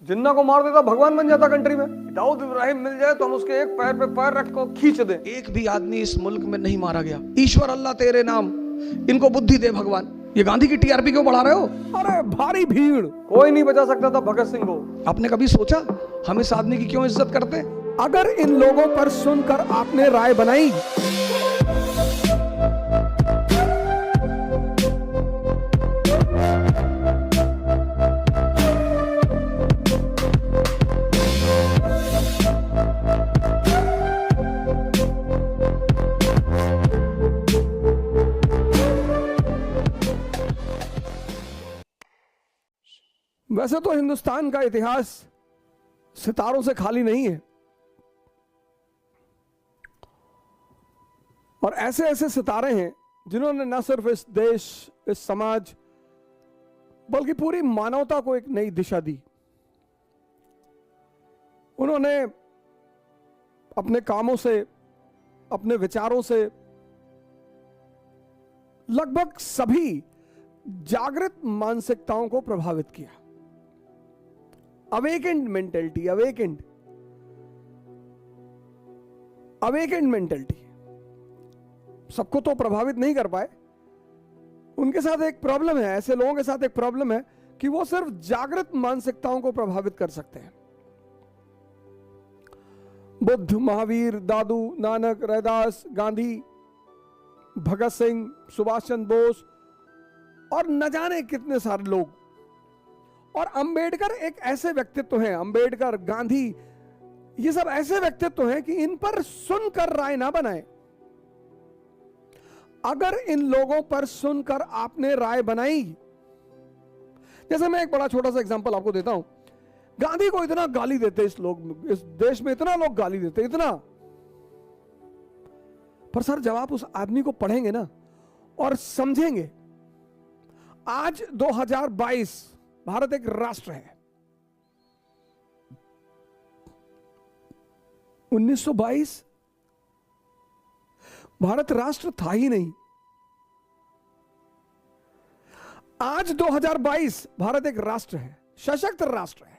जिन्ना को मार देता भगवान बन जाता कंट्री में। दाऊद इब्राहिम मिल जाए तो हम उसके एक पैर पे पैर रख को खींच दें। एक भी आदमी इस मुल्क में नहीं मारा गया। ईश्वर अल्लाह तेरे नाम, इनको बुद्धि दे भगवान। ये गांधी की टीआरपी क्यों बढ़ा रहे हो? अरे भारी भीड़, कोई नहीं बचा सकता था भगत सिंह को। आपने कभी सोचा हम इस आदमी की क्यों इज्जत करते हैं? अगर इन लोगों पर सुनकर आपने राय बनाई, वैसे तो हिंदुस्तान का इतिहास सितारों से खाली नहीं है, और ऐसे ऐसे सितारे हैं जिन्होंने न सिर्फ इस देश, इस समाज, बल्कि पूरी मानवता को एक नई दिशा दी। उन्होंने अपने कामों से, अपने विचारों से लगभग सभी जागृत मानसिकताओं को प्रभावित किया। Awakened mentality, awakened mentality. सबको तो प्रभावित नहीं कर पाए। उनके साथ एक प्रॉब्लम है, ऐसे लोगों के साथ एक प्रॉब्लम है कि वो सिर्फ जागृत मानसिकताओं को प्रभावित कर सकते हैं। बुद्ध, महावीर, दादू, नानक, रैदास, गांधी, भगत सिंह, सुभाष चंद्र बोस और न जाने कितने सारे लोग। और अंबेडकर एक ऐसे व्यक्तित्व हैं, अंबेडकर, गांधी, ये सब ऐसे व्यक्तित्व हैं कि इन पर सुनकर राय ना बनाए। अगर इन लोगों पर सुनकर आपने राय बनाई, जैसे मैं एक बड़ा छोटा सा एग्जांपल आपको देता हूं। गांधी को इतना गाली देते इस देश में इतना लोग गाली देते, इतना। पर सर जब आप उस आदमी को पढ़ेंगे ना और समझेंगे, आज 2022 भारत एक राष्ट्र है। 1922 भारत राष्ट्र था ही नहीं। आज 2022 भारत एक राष्ट्र है, सशक्त राष्ट्र है।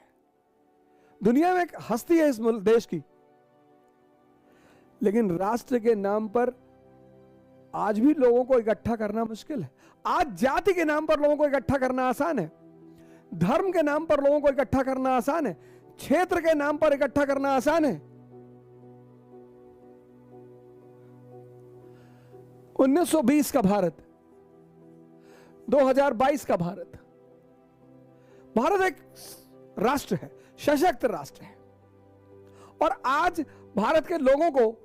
दुनिया में एक हस्ती है इस देश की, लेकिन राष्ट्र के नाम पर आज भी लोगों को इकट्ठा करना मुश्किल है। आज जाति के नाम पर लोगों को इकट्ठा करना आसान है, धर्म के नाम पर लोगों को इकट्ठा करना आसान है, क्षेत्र के नाम पर इकट्ठा करना आसान है। 1920 का भारत, 2022 का भारत, भारत एक राष्ट्र है, सशक्त राष्ट्र है। और आज भारत के लोगों को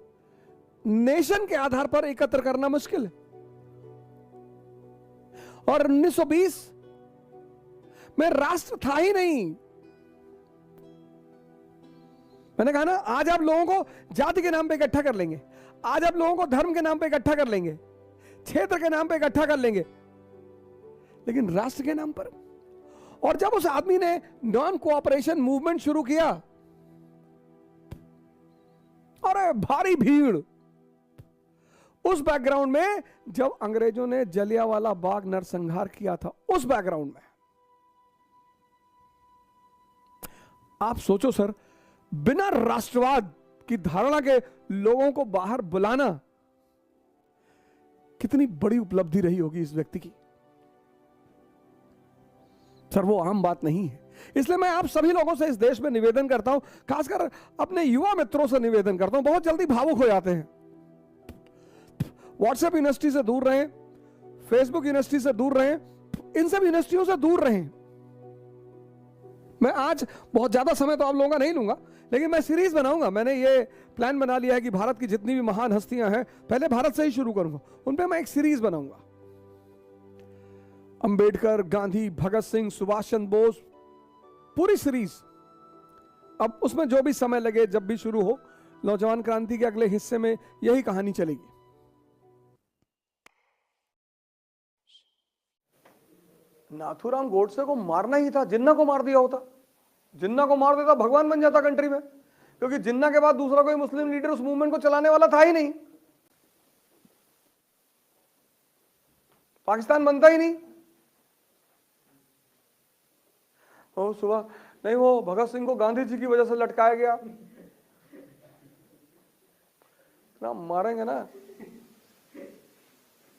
नेशन के आधार पर एकत्र करना मुश्किल है। और 1920 में राष्ट्र था ही नहीं। मैंने कहा ना, आज आप लोगों को जाति के नाम पे इकट्ठा कर लेंगे, आज आप लोगों को धर्म के नाम पे इकट्ठा कर लेंगे, क्षेत्र के नाम पे इकट्ठा कर लेंगे, लेकिन राष्ट्र के नाम पर। और जब उस आदमी ने नॉन कोऑपरेशन मूवमेंट शुरू किया, अरे भारी भीड़। उस बैकग्राउंड में जब अंग्रेजों ने जलियांवाला बाग नरसंहार किया था, उस बैकग्राउंड में आप सोचो सर, बिना राष्ट्रवाद की धारणा के लोगों को बाहर बुलाना कितनी बड़ी उपलब्धि रही होगी इस व्यक्ति की। सर वो आम बात नहीं है। इसलिए मैं आप सभी लोगों से इस देश में निवेदन करता हूं, खासकर अपने युवा मित्रों से निवेदन करता हूं। बहुत जल्दी भावुक हो जाते हैं। व्हाट्सएप यूनिवर्सिटी से दूर रहें, फेसबुक यूनिवर्सिटी से दूर रहें, इन सब यूनिवर्सिटियों से दूर रहें। मैं आज बहुत ज्यादा समय तो आप लोगों का नहीं लूंगा, लेकिन मैं सीरीज बनाऊंगा। मैंने ये प्लान बना लिया है कि भारत की जितनी भी महान हस्तियां हैं, पहले भारत से ही शुरू करूंगा, उन पे मैं एक सीरीज बनाऊंगा। अंबेडकर, गांधी, भगत सिंह, सुभाष चंद्र बोस, पूरी सीरीज। अब उसमें जो भी समय लगे, जब भी शुरू हो, नौजवान क्रांति के अगले हिस्से में यही कहानी चलेगी। नाथूराम गोडसे को मारना ही था, जिन्ना को मार दिया होता। जिन्ना को मार देता भगवान बन जाता कंट्री में, क्योंकि जिन्ना के बाद दूसरा कोई मुस्लिम लीडर उस मूवमेंट को चलाने वाला था ही नहीं। पाकिस्तान बनता ही नहीं। और सुबह नहीं, वो भगत सिंह को गांधी जी की वजह से लटकाया गया। ना मारेंगे ना,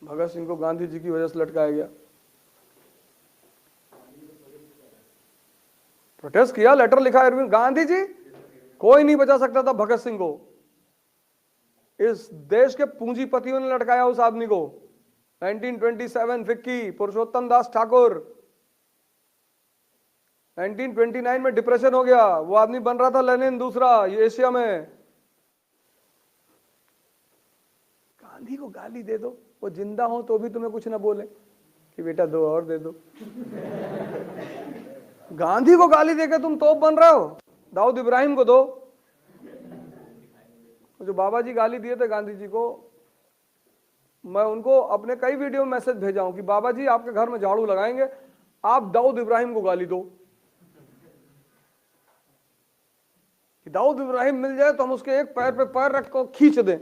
भगत सिंह को गांधी जी की वजह से लटकाया गया। प्रोटेस्ट किया, लेटर लिखा अरविंद गांधी जी, कोई नहीं बचा सकता था भगत सिंह को। इस देश के पूंजीपतियों ने लटकाया उस आदमी को। 1927 फिक्की, पुरुषोत्तम दास ठाकुर। 1929 में डिप्रेशन हो गया, वो आदमी बन रहा था लेनिन दूसरा एशिया में। गांधी को गाली दे दो, वो जिंदा हो तो भी तुम्हें कुछ ना बोले कि बेटा दो और दे दो। गांधी को गाली देकर तुम तोप बन रहे हो। दाऊद इब्राहिम को दो, जो बाबा जी गाली दिए थे गांधी जी को, मैं उनको अपने कई वीडियो में मैसेज भेजा हूं कि बाबा जी आपके घर में झाड़ू लगाएंगे, आप दाऊद इब्राहिम को गाली दो कि दाऊद इब्राहिम मिल जाए तो हम उसके एक पैर पे पैर रख कर खींच दें।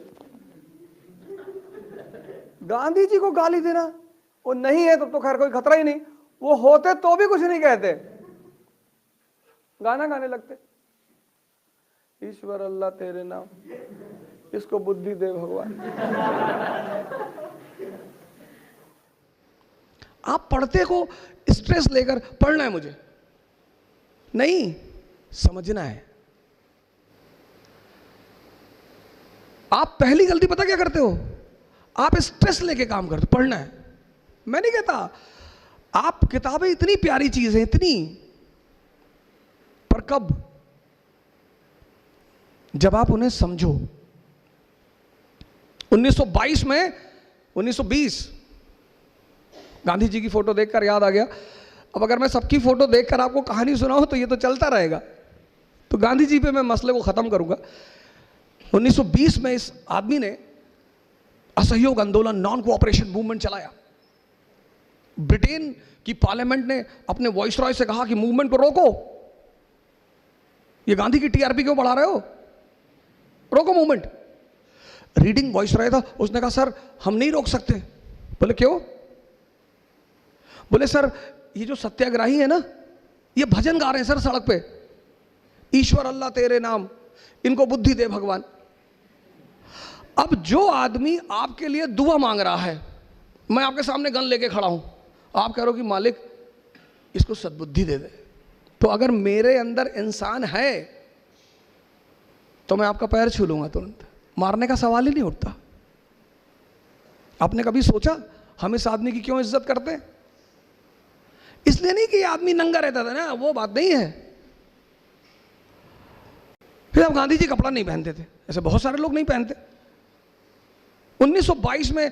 गांधी जी को गाली देना, वो नहीं है तब तो खैर कोई खतरा ही नहीं, वो होते तो भी कुछ नहीं कहते, गाना गाने लगते। ईश्वर अल्लाह तेरे नाम, इसको बुद्धि दे भगवान। आप पढ़ते को स्ट्रेस लेकर पढ़ना है मुझे नहीं, समझना है। आप पहली गलती पता क्या करते हो, आप स्ट्रेस लेके काम करते हो। पढ़ना है, मैं नहीं कहता, आप किताबें इतनी प्यारी चीज है इतनी, पर कब, जब आप उन्हें समझो। 1922 में 1920 गांधी जी की फोटो देखकर याद आ गया। अब अगर मैं सबकी फोटो देखकर आपको कहानी सुनाऊं तो ये तो चलता रहेगा, तो गांधी जी पे मैं मसले को खत्म करूंगा। 1920 में इस आदमी ने असहयोग आंदोलन, नॉन कोऑपरेशन मूवमेंट चलाया। ब्रिटेन की पार्लियामेंट ने अपने वॉइसरॉय से कहा कि मूवमेंट को रोको, ये गांधी की टीआरपी क्यों बढ़ा रहे हो, रोको मूवमेंट। रीडिंग वॉइसरॉय था, उसने कहा सर हम नहीं रोक सकते। बोले क्यों? बोले सर ये जो सत्याग्रही है ना, ये भजन गा रहे हैं सर सड़क पे, ईश्वर अल्लाह तेरे नाम, इनको बुद्धि दे भगवान। अब जो आदमी आपके लिए दुआ मांग रहा है, मैं आपके सामने गन लेके खड़ा हूं, आप कह रहे हो कि मालिक इसको सद्बुद्धि दे दे, तो अगर मेरे अंदर इंसान है तो मैं आपका पैर छू लूंगा तुरंत, मारने का सवाल ही नहीं उठता। आपने कभी सोचा हम इस आदमी की क्यों इज्जत करते हैं? इसलिए नहीं कि ये आदमी नंगा रहता था ना, वो बात नहीं है। फिर अब गांधी जी कपड़ा नहीं पहनते थे, ऐसे बहुत सारे लोग नहीं पहनते। 1922 में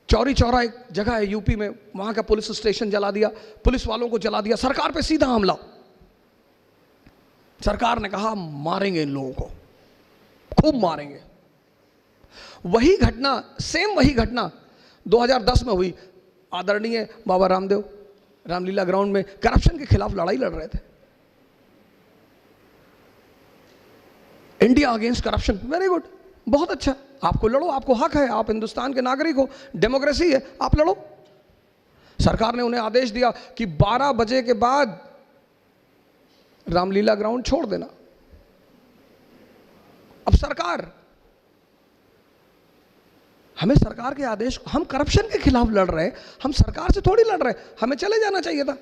चौरी चौरा एक जगह है यूपी में, वहां का पुलिस स्टेशन जला दिया, पुलिस वालों को जला दिया, सरकार पे सीधा हमला। सरकार ने कहा मारेंगे इन लोगों को, खूब मारेंगे। वही घटना, सेम वही घटना 2010 में हुई। आदरणीय बाबा रामदेव रामलीला ग्राउंड में करप्शन के खिलाफ लड़ाई लड़ रहे थे। India against corruption, very good, बहुत अच्छा, आपको लड़ो, आपको हक है, आप हिंदुस्तान के नागरिक हो, डेमोक्रेसी है, आप लड़ो। सरकार ने उन्हें आदेश दिया कि 12 बजे के बाद रामलीला ग्राउंड छोड़ देना। अब सरकार, हमें सरकार के आदेश, हम करप्शन के खिलाफ लड़ रहे हैं, हम सरकार से थोड़ी लड़ रहे हैं, हमें चले जाना चाहिए था।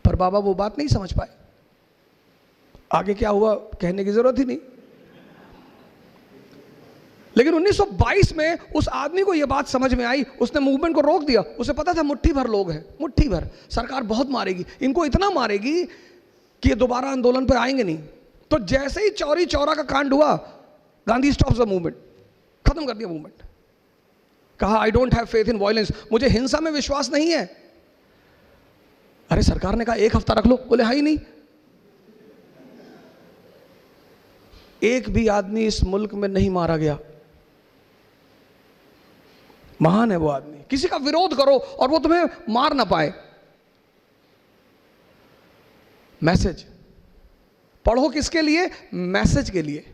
पर बाबा वो बात नहीं समझ पाए। आगे क्या हुआ कहने की जरूरत ही नहीं। लेकिन 1922 में उस आदमी को यह बात समझ में आई, उसने मूवमेंट को रोक दिया। उसे पता था मुट्ठी भर लोग हैं, मुट्ठी भर, सरकार बहुत मारेगी, इनको इतना मारेगी कि ये दोबारा आंदोलन पर आएंगे नहीं। तो जैसे ही चौरी चौरा का कांड हुआ, गांधी स्टॉप्स द मूवमेंट, खत्म कर दिया मूवमेंट। कहा I don't have faith in violence, मुझे हिंसा में विश्वास नहीं है। अरे सरकार ने कहा एक हफ्ता रख लो, बोले हाँ ही नहीं। एक भी आदमी इस मुल्क में नहीं मारा गया, महान है वो आदमी। किसी का विरोध करो और वो तुम्हें मार ना पाए। मैसेज पढ़ो किसके लिए? मैसेज के लिए।